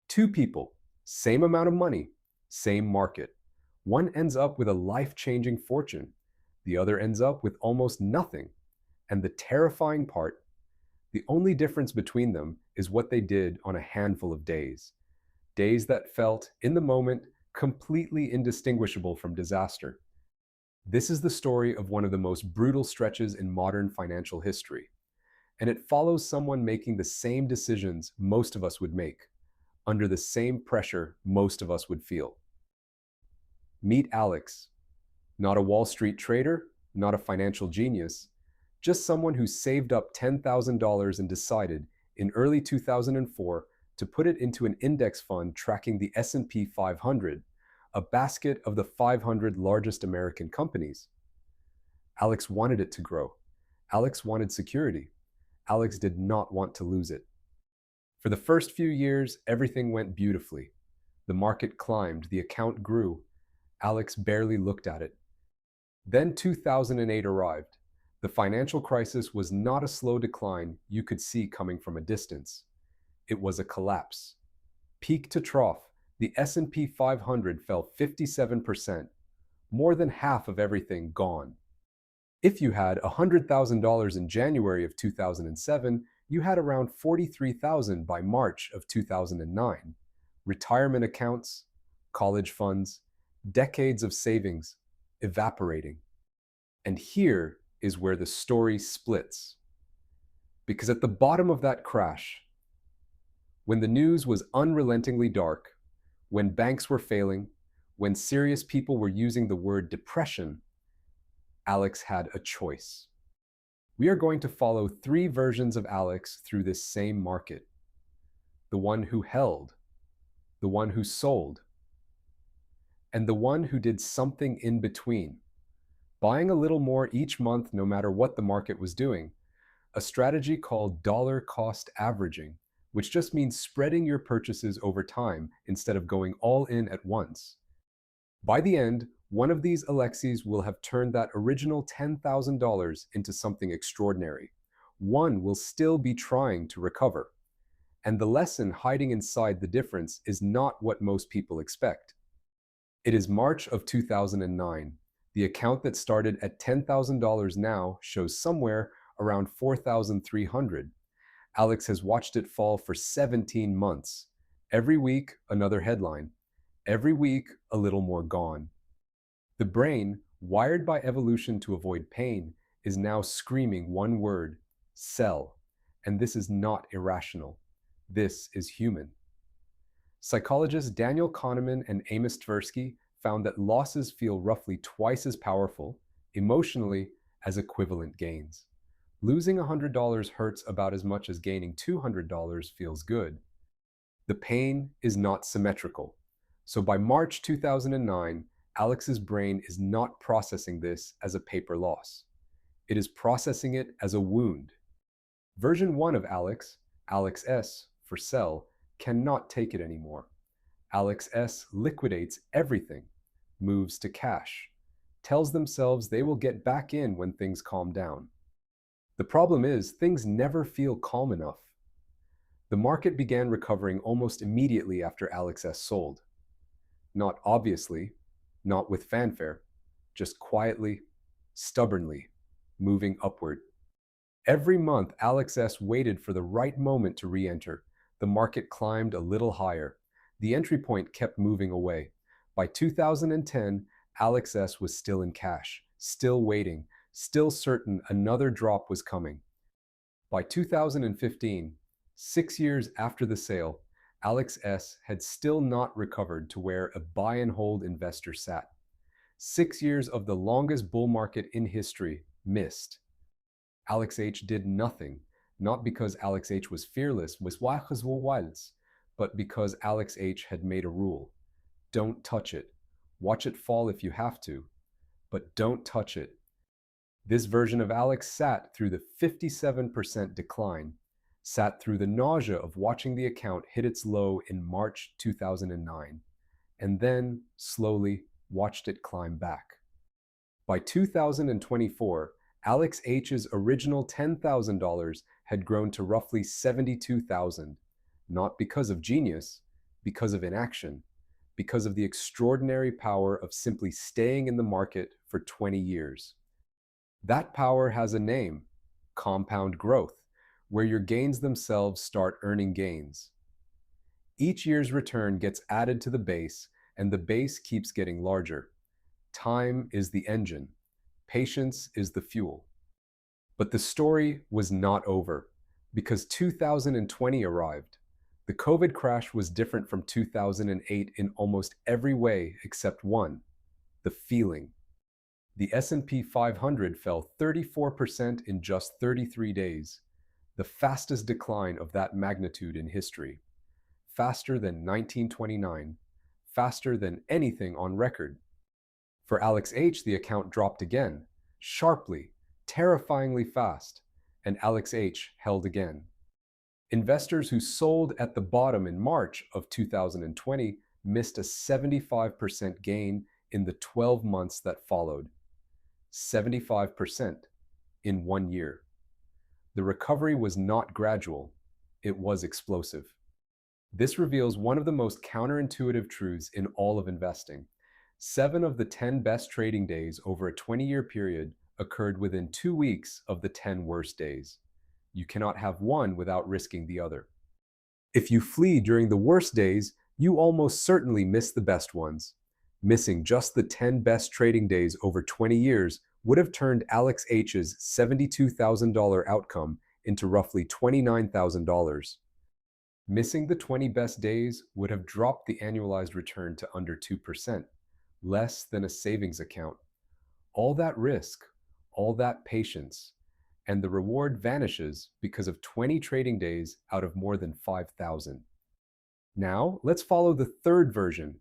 Two people, same amount of money, same market. One ends up with a life-changing fortune. The other ends up with almost nothing. And the terrifying part, the only difference between them is what they did on a handful of days. Days that felt, in the moment, completely indistinguishable from disaster. This is the story of one of the most brutal stretches in modern financial history. And it follows someone making the same decisions most of us would make, under the same pressure most of us would feel. Meet Alex, not a Wall Street trader, not a financial genius, just someone who saved up $10,000 and decided, in early 2004, to put it into an index fund tracking the S&P 500, a basket of the 500 largest American companies. Alex wanted it to grow. Alex wanted security. Alex did not want to lose it. For the first few years, everything went beautifully. The market climbed, the account grew. Alex barely looked at it. Then 2008 arrived. The financial crisis was not a slow decline you could see coming from a distance. It was a collapse. Peak to trough, the S&P 500 fell 57%, more than half of everything gone. If you had $100,000 in January of 2007, you had around $43,000 by March of 2009. Retirement accounts, college funds, decades of savings evaporating. And here is where the story splits. Because at the bottom of that crash, when the news was unrelentingly dark, when banks were failing, when serious people were using the word depression, Alex had a choice. We are going to follow three versions of Alex through this same market. The one who held, the one who sold, and the one who did something in between, buying a little more each month no matter what the market was doing, a strategy called dollar cost averaging, which just means spreading your purchases over time instead of going all in at once. By the end, one of these Alexis will have turned that original $10,000 into something extraordinary. One will still be trying to recover. And the lesson hiding inside the difference is not what most people expect. It is March of 2009. The account that started at $10,000 now shows somewhere around $4,300. Alex has watched it fall for 17 months. Every week, another headline. Every week, a little more gone. The brain, wired by evolution to avoid pain, is now screaming one word: sell. And this is not irrational. This is human. Psychologists Daniel Kahneman and Amos Tversky found that losses feel roughly twice as powerful, emotionally, as equivalent gains. Losing $100 hurts about as much as gaining $200 feels good. The pain is not symmetrical. So by March 2009, Alex's brain is not processing this as a paper loss. It is processing it as a wound. Version 1 of Alex, Alex S for sell, cannot take it anymore. Alex S liquidates everything, moves to cash, tells themselves they will get back in when things calm down. The problem is, things never feel calm enough. The market began recovering almost immediately after Alex S sold. Not obviously, not with fanfare, just quietly, stubbornly, moving upward. Every month, Alex S waited for the right moment to re-enter. The market climbed a little higher. The entry point kept moving away. By 2010, Alex S was still in cash, still waiting, still certain another drop was coming. By 2015, 6 years after the sale, Alex S had still not recovered to where a buy and hold investor sat. 6 years of the longest bull market in history missed. Alex H did nothing, not because Alex H was fearless, but because Alex H had made a rule. Don't touch it. Watch it fall if you have to, but don't touch it. This version of Alex sat through the 57% decline, sat through the nausea of watching the account hit its low in March 2009, and then, slowly, watched it climb back. By 2024, Alex H's original $10,000 had grown to roughly $72,000, not because of genius, because of inaction, because of the extraordinary power of simply staying in the market for 20 years. That power has a name: compound growth, where your gains themselves start earning gains. Each year's return gets added to the base, and the base keeps getting larger. Time is the engine. Patience is the fuel. But the story was not over, because 2020 arrived. The COVID crash was different from 2008 in almost every way except one: the feeling. The S&P 500 fell 34% in just 33 days, the fastest decline of that magnitude in history. Faster than 1929, faster than anything on record. For Alex H., the account dropped again, sharply, terrifyingly fast, and Alex H. held again. Investors who sold at the bottom in March of 2020 missed a 75% gain in the 12 months that followed. 75% in 1 year. The recovery was not gradual, it was explosive. This reveals one of the most counterintuitive truths in all of investing. 7 of the 10 best trading days over a 20-year period occurred within 2 weeks of the 10 worst days. You cannot have one without risking the other. If you flee during the worst days, you almost certainly miss the best ones. Missing just the 10 best trading days over 20 years would have turned Alex H's $72,000 outcome into roughly $29,000. Missing the 20 best days would have dropped the annualized return to under 2%, less than a savings account. All that risk, all that patience, and the reward vanishes because of 20 trading days out of more than 5,000. Now, let's follow the third version.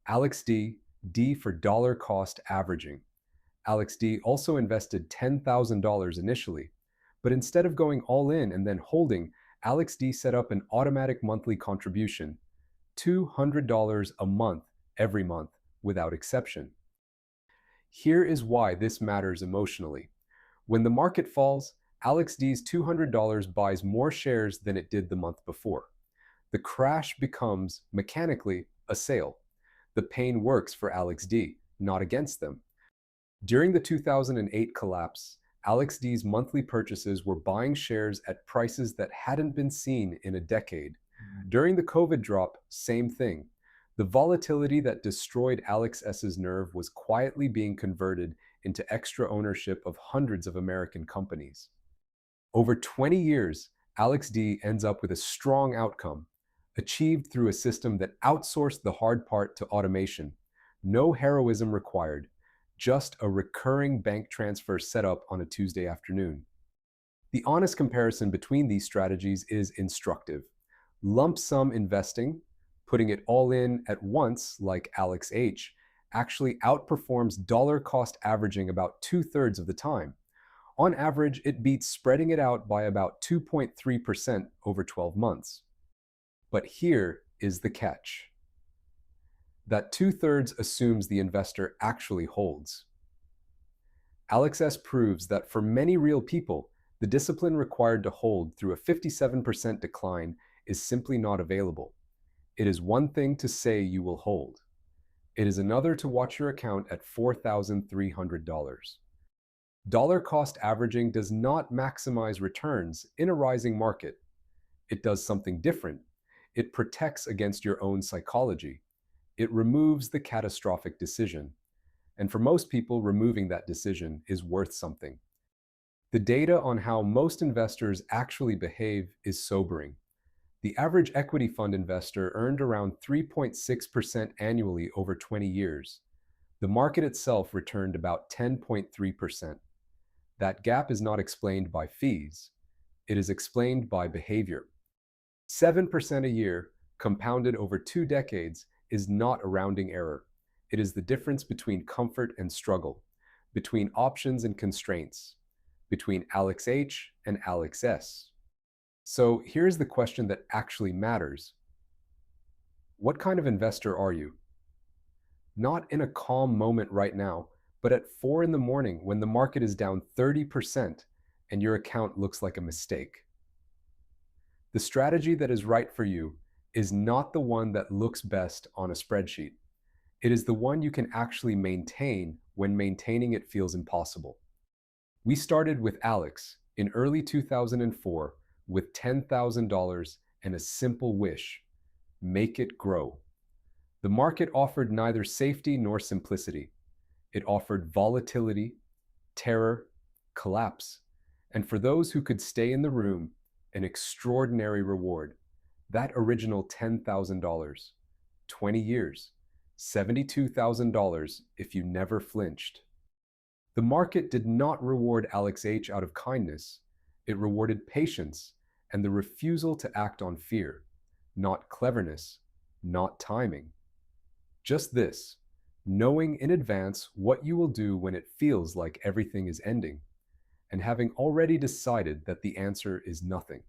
Alex D, D for dollar cost averaging. Alex D also invested $10,000 initially, but instead of going all in and then holding, Alex D set up an automatic monthly contribution, $200 a month every month without exception. Here is why this matters emotionally. When the market falls, Alex D's $200 buys more shares than it did the month before. The crash becomes, mechanically, a sale. The pain works for Alex D, not against them. During the 2008 collapse, Alex D's monthly purchases were buying shares at prices that hadn't been seen in a decade. During the COVID drop, same thing. The volatility that destroyed Alex S's nerve was quietly being converted into extra ownership of hundreds of American companies. Over 20 years, Alex D ends up with a strong outcome, achieved through a system that outsourced the hard part to automation. No heroism required, just a recurring bank transfer set up on a Tuesday afternoon. The honest comparison between these strategies is instructive. Lump sum investing, putting it all in at once like Alex H., actually outperforms dollar cost averaging about 2/3 of the time. On average, it beats spreading it out by about 2.3% over 12 months. But here is the catch. That 2/3 assumes the investor actually holds. Alex S. proves that for many real people, the discipline required to hold through a 57% decline is simply not available. It is one thing to say you will hold. It is another to watch your account at $4,300. Dollar cost averaging does not maximize returns in a rising market. It does something different. It protects against your own psychology. It removes the catastrophic decision. And for most people, removing that decision is worth something. The data on how most investors actually behave is sobering. The average equity fund investor earned around 3.6% annually over 20 years. The market itself returned about 10.3%. That gap is not explained by fees. It is explained by behavior. 7% a year, compounded over 2 decades, is not a rounding error. It is the difference between comfort and struggle, between options and constraints, between Alex H. and Alex S. So here's the question that actually matters. What kind of investor are you? Not in a calm moment right now, but at 4 in the morning when the market is down 30% and your account looks like a mistake. The strategy that is right for you is not the one that looks best on a spreadsheet. It is the one you can actually maintain when maintaining it feels impossible. We started with Alex in early 2004 with $10,000 and a simple wish: make it grow. The market offered neither safety nor simplicity. It offered volatility, terror, collapse, and for those who could stay in the room, an extraordinary reward. That original $10,000, 20 years, $72,000 if you never flinched. The market did not reward Alex H out of kindness. It rewarded patience and the refusal to act on fear, not cleverness, not timing. Just this: knowing in advance what you will do when it feels like everything is ending, and having already decided that the answer is nothing.